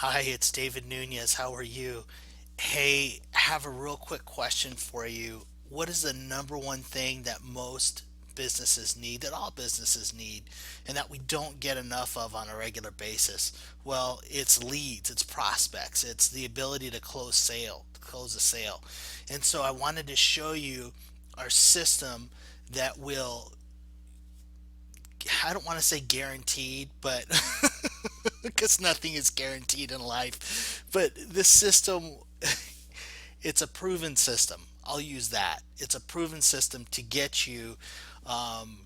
Hi, it's David Nunez. How are you? Hey, I have a real quick question for you. What is the number one thing that most businesses need, that all businesses need, and that we don't get enough of on a regular basis? Well, it's leads, it's prospects, it's the ability to close a sale. And so I wanted to show you our system that will, I don't want to say guaranteed, but because nothing is guaranteed in life. But this system, it's a proven system. I'll use that. It's a proven system um,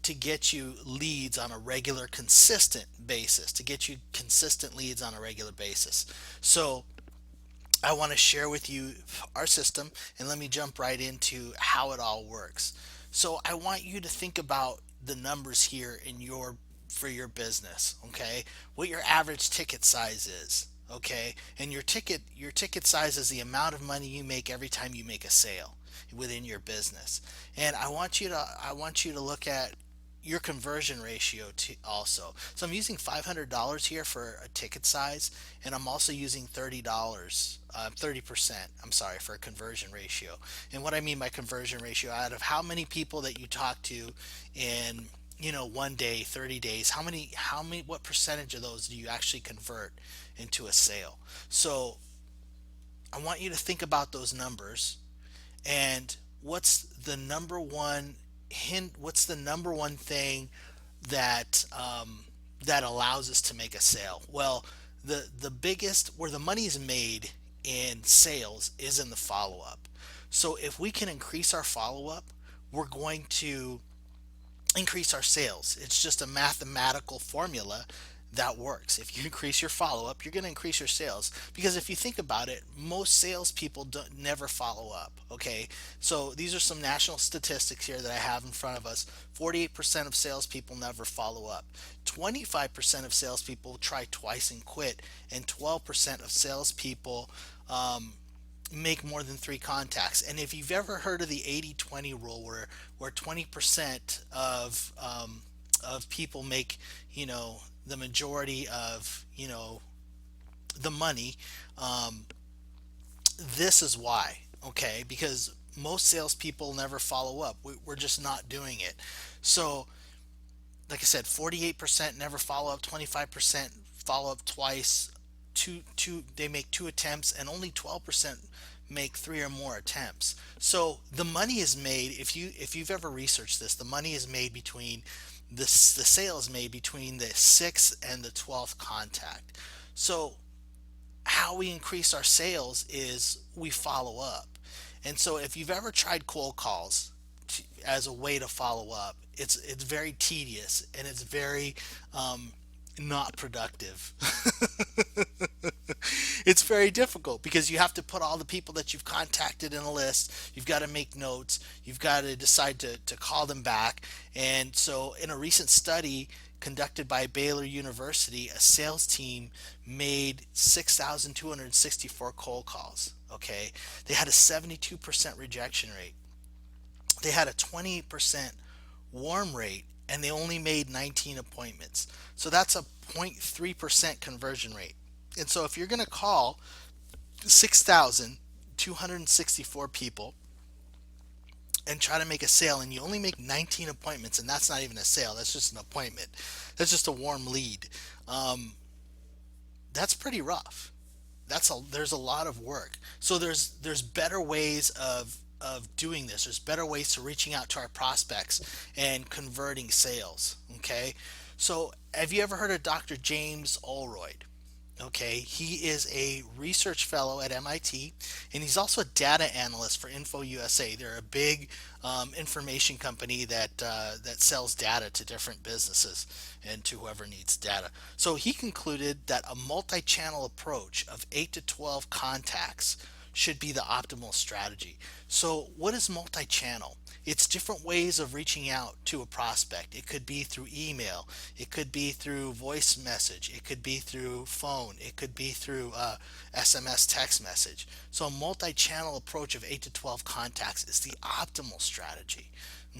to get you leads on a regular, consistent basis. To get you consistent leads on a regular basis. So I want to share with you our system, and let me jump right into how it all works. So I want you to think about the numbers here in your for your business, okay? What your average ticket size is, okay? And your ticket size is the amount of money you make every time you make a sale within your business. And I want you to look at your conversion ratio to also. So I'm using $500 here for a ticket size, and I'm also using $30, 30%, I'm sorry, for a conversion ratio. And what I mean by conversion ratio, out of how many people that you talk to in, one day, 30 days, what percentage of those do you actually convert into a sale? So I want you to think about those numbers, and what's the number one thing that allows us to make a sale? Well, the biggest where the money is made in sales is in the follow up. So if we can increase our follow up, we're going to increase our sales. It's just a mathematical formula that works. If you increase your follow up, you're going to increase your sales. Because if you think about it, most salespeople never follow up. Okay, so these are some national statistics here that I have in front of us. 48% of salespeople never follow up. 25% of salespeople try twice and quit, and 12% of salespeople make more than three contacts. And if you've ever heard of the 80-20 rule, where 20% of people make, the majority of, the money, um, this is why. Okay, because most salespeople never follow up. We're just not doing it. So, like I said, 48% never follow up, 25% follow up twice, they make two attempts, and only 12% make three or more attempts. So the money is made, if you've ever researched this, the money is made between the sale is made between the 6th and the 12th contact. So how we increase our sales is we follow up. And so if you've ever tried cold calls as a way to follow up, it's very tedious, and it's very not productive. It's very difficult because you have to put all the people that you've contacted in a list. You've got to make notes. You've got to decide to call them back. And so, in a recent study conducted by Baylor University, a sales team made 6,264 cold calls. Okay. They had a 72% rejection rate, they had a 28% warm rate, and they only made 19 appointments. So that's a 0.3% conversion rate. And so if you're going to call 6,264 people and try to make a sale, and you only make 19 appointments, and that's not even a sale, that's just an appointment, that's just a warm lead, um, that's pretty rough. There's a lot of work. So there's better ways of doing this. There's better ways to reaching out to our prospects and converting sales. Okay. So have you ever heard of Dr. James Olroyd? Okay, he is a research fellow at MIT, and he's also a data analyst for Info USA. They're a big information company that sells data to different businesses and to whoever needs data. So he concluded that a multi-channel approach of 8 to 12 contacts should be the optimal strategy. So, what is multi channel? It's different ways of reaching out to a prospect. It could be through email, it could be through voice message, it could be through phone, it could be through SMS text message. So, a multi channel approach of 8 to 12 contacts is the optimal strategy.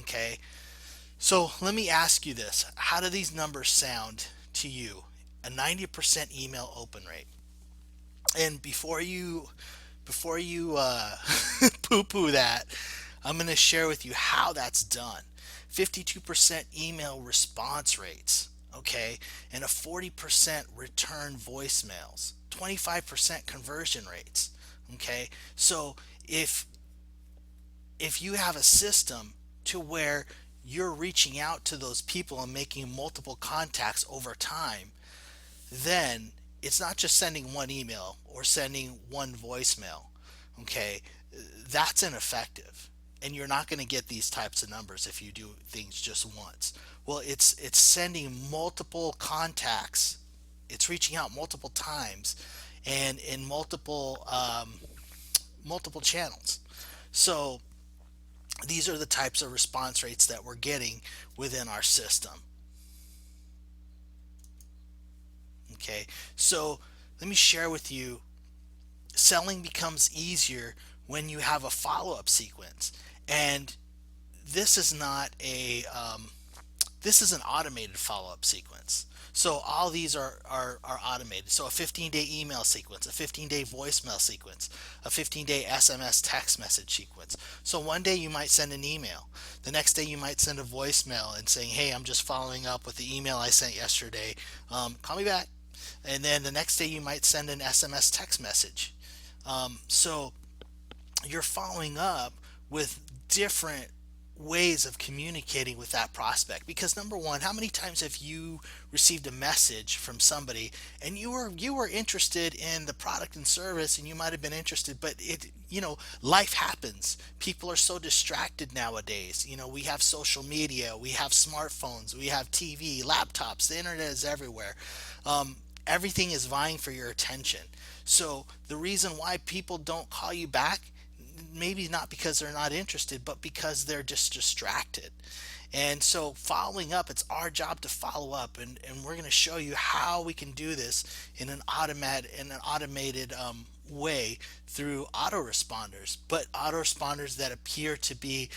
Okay, so let me ask you this: how do these numbers sound to you? a 90% email open rate. And before you poo-poo that, I'm going to share with you how that's done. 52% email response rates, okay, and a 40% return voicemails, 25% conversion rates, okay. So if if you have a system to where you're reaching out to those people and making multiple contacts over time, then it's not just sending one email or sending one voicemail. Okay, that's ineffective, and you're not going to get these types of numbers if you do things just once. Well, it's sending multiple contacts, it's reaching out multiple times, and in multiple channels. So these are the types of response rates that we're getting within our system. Okay, so let me share with you, selling becomes easier when you have a follow-up sequence. And this is not a this is an automated follow-up sequence. So all these are automated. So a 15-day email sequence, a 15-day voicemail sequence, a 15-day SMS text message sequence. So one day you might send an email. The next day you might send a voicemail and saying, hey, I'm just following up with the email I sent yesterday. Call me back. And then the next day you might send an SMS text message. So you're following up with different ways of communicating with that prospect, because number one, how many times have you received a message from somebody and you were interested in the product and service, and you might have been interested, but life happens. People are so distracted nowadays. We have social media, we have smartphones, we have TV, laptops, the internet is everywhere. Everything is vying for your attention. So the reason why people don't call you back, maybe not because they're not interested, but because they're just distracted. And so following up, it's our job to follow up, and we're going to show you how we can do this in an automated way through autoresponders, but autoresponders that appear to be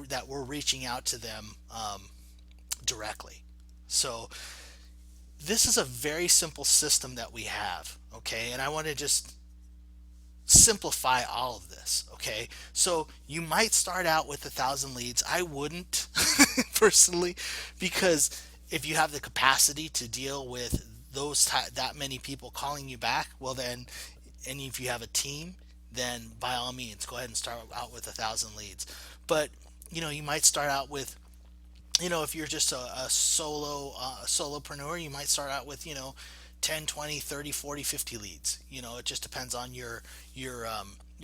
that we're reaching out to them directly. So this is a very simple system that we have, okay? And I want to just simplify all of this, okay? So you might start out with 1,000 leads. I wouldn't personally, because if you have the capacity to deal with that many people calling you back, well then, and if you have a team, then by all means go ahead and start out with 1,000 leads. But you might start out with, if you're just a solopreneur, you might start out with 10, 20, 30, 40, 50 leads. It just depends on your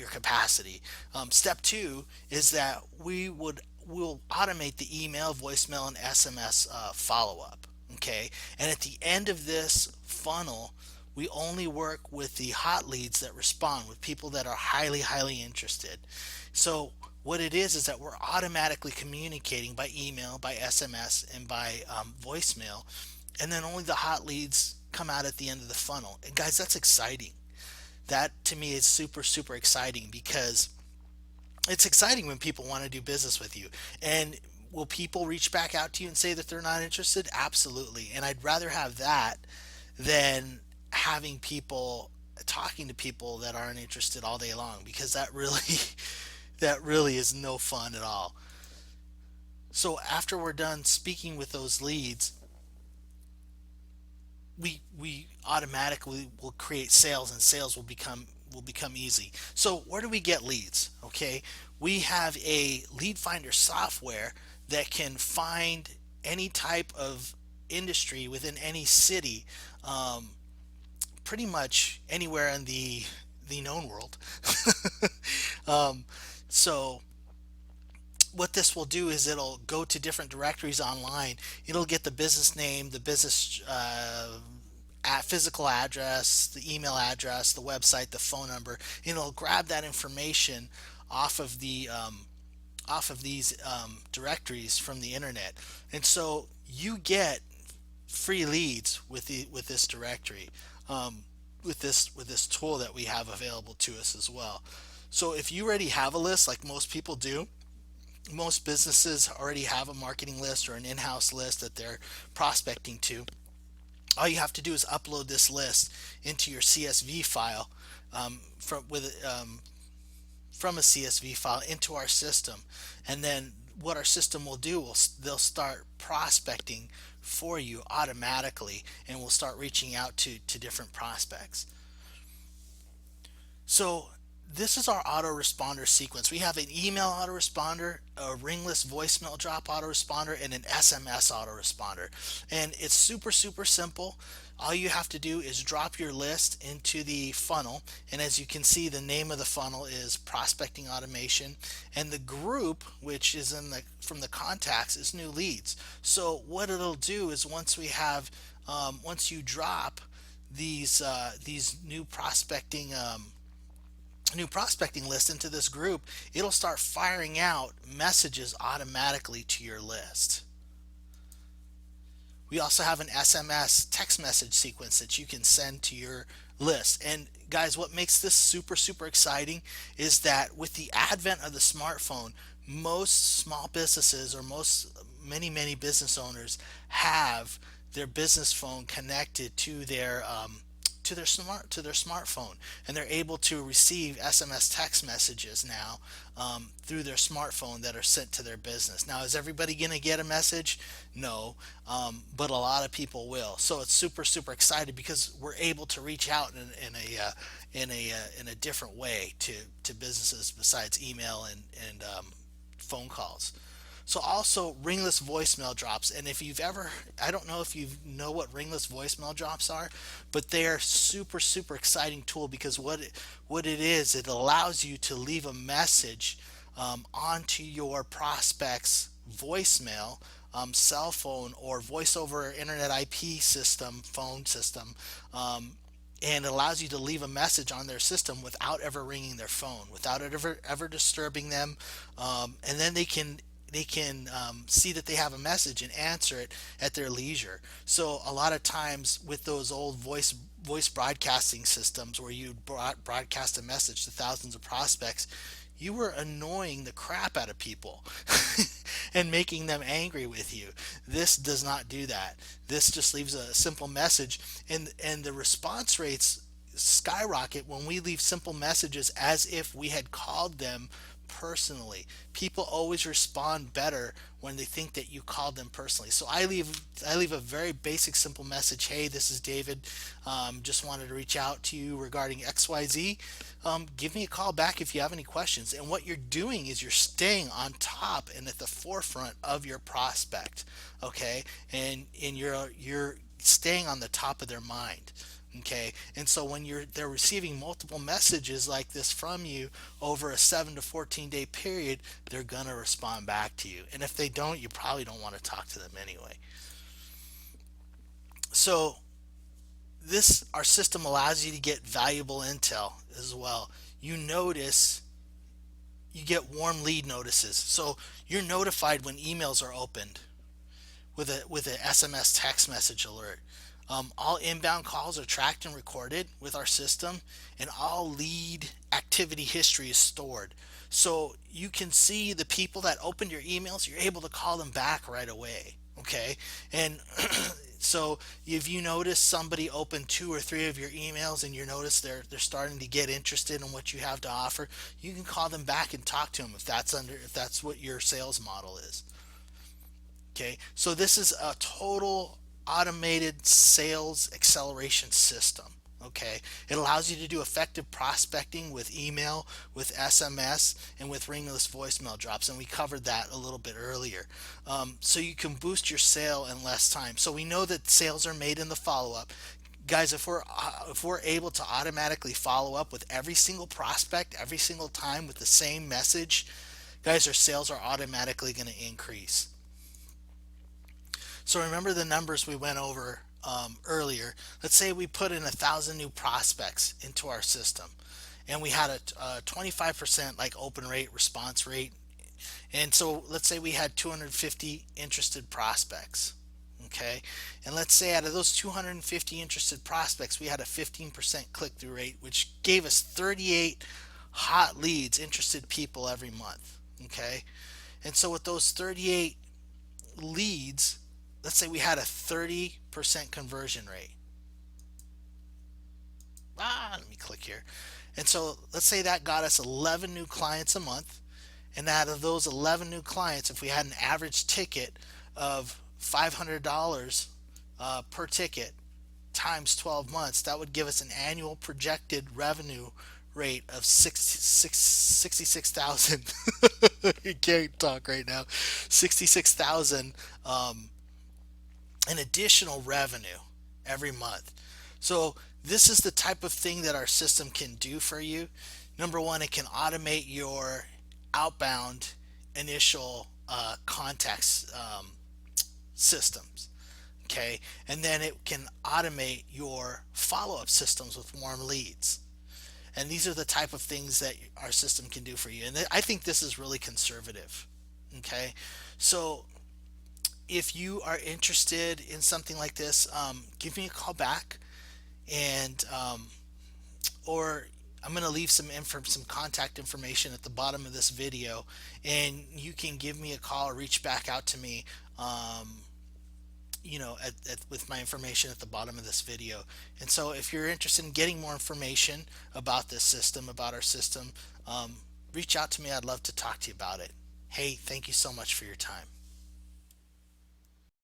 capacity. Step two is that we'll automate the email, voicemail, and SMS follow up. Okay, and at the end of this funnel, we only work with the hot leads that respond, with people that are highly interested. So what it is that we're automatically communicating by email, by SMS, and by voicemail, and then only the hot leads come out at the end of the funnel. And guys, that's exciting. That to me is super exciting, because it's exciting when people want to do business with you. And will people reach back out to you and say that they're not interested? Absolutely. And I'd rather have that than having people talking to people that aren't interested all day long, because that really that really is no fun at all. So after we're done speaking with those leads, we automatically will create sales, and sales will become easy. So where do we get leads? Okay, we have a lead finder software that can find any type of industry within any city, pretty much anywhere in the known world. um, so what this will do is it'll go to different directories online. It'll get the business name, the business physical address, the email address, the website, the phone number. And it'll grab that information off of these directories from the internet. And so you get free leads with this directory, with this tool that we have available to us as well. So if you already have a list, like most people do, most businesses already have a marketing list or an in-house list that they're prospecting to. All you have to do is upload this list into your CSV file, from with from a CSV file into our system, and then what our system will do will they'll start prospecting for you automatically, and we'll start reaching out to different prospects. So this is our autoresponder sequence. We have an email autoresponder, a ringless voicemail drop autoresponder, and an SMS autoresponder. And it's super, super simple. All you have to do is drop your list into the funnel. And as you can see, the name of the funnel is Prospecting Automation. And the group, which is in the from the contacts, is New Leads. So what it'll do is once you drop these new prospecting list into this group, it'll start firing out messages automatically to your list. We also have an SMS text message sequence that you can send to your list. And guys, what makes this super, super exciting is that with the advent of the smartphone, most small businesses, or many business owners, have their business phone connected to their smartphone, and they're able to receive SMS text messages now, through their smartphone, that are sent to their business. Now, is everybody going to get a message? No, but a lot of people will. So it's super, super excited because we're able to reach out in a different way to businesses besides email and phone calls. So also ringless voicemail drops. And if you've ever, I don't know if you know what ringless voicemail drops are, but they are super, super exciting tool, because what it is, it allows you to leave a message onto your prospect's voicemail, cell phone, or voice over internet IP system, phone system, and it allows you to leave a message on their system without ever ringing their phone, without it ever disturbing them, and then they can see that they have a message and answer it at their leisure. So a lot of times with those old voice broadcasting systems, where you broadcast a message to thousands of prospects, you were annoying the crap out of people and making them angry with you. This does not do that. This just leaves a simple message, and the response rates skyrocket when we leave simple messages as if we had called them personally. People always respond better when they think that you called them personally. So I leave a very basic, simple message. Hey, this is David. Just wanted to reach out to you regarding XYZ. Give me a call back if you have any questions. And what you're doing is you're staying on top and at the forefront of your prospect, okay? And you're staying on the top of their mind. Okay, and so when they're receiving multiple messages like this from you over a 7 to 14 day period, they're gonna respond back to you. And if they don't, you probably don't want to talk to them anyway. So this our system allows you to get valuable intel as well. You notice you get warm lead notices. So you're notified when emails are opened with an SMS text message alert. All inbound calls are tracked and recorded with our system, and all lead activity history is stored. So you can see the people that opened your emails, you're able to call them back right away. Okay. And so if you notice somebody opened two or three of your emails, and you notice they're starting to get interested in what you have to offer, you can call them back and talk to them if that's what your sales model is. Okay, so this is a total automated sales acceleration system. Okay, it allows you to do effective prospecting with email, with SMS, and with ringless voicemail drops, and we covered that a little bit earlier. So you can boost your sale in less time. So we know that sales are made in the follow-up. Guys, if we're able to automatically follow up with every single prospect every single time with the same message, guys, our sales are automatically going to increase. So remember the numbers we went over earlier. Let's say we put in 1,000 new prospects into our system, and we had a 25% like open rate, response rate. And so let's say we had 250 interested prospects. Okay, and let's say out of those 250 interested prospects, we had a 15% click-through rate, which gave us 38 hot leads, interested people every month. Okay, and so with those 38 leads, let's say we had a 30% conversion rate. Let me click here. And so let's say that got us 11 new clients a month. And out of those 11 new clients, if we had an average ticket of $500 per ticket times 12 months, that would give us an annual projected revenue rate of 66,000. You can't talk right now. 66,000 in additional revenue every month. So this is the type of thing that our system can do for you. Number one, it can automate your outbound initial contacts systems. Okay, and then it can automate your follow-up systems with warm leads. And these are the type of things that our system can do for you. And I think this is really conservative. Okay, so if you are interested in something like this, give me a call back, and or I'm going to leave some contact information at the bottom of this video, and you can give me a call or reach back out to me. With my information at the bottom of this video. And so if you're interested in getting more information about this system, about our system, reach out to me. I'd love to talk to you about it. Hey, thank you so much for your time.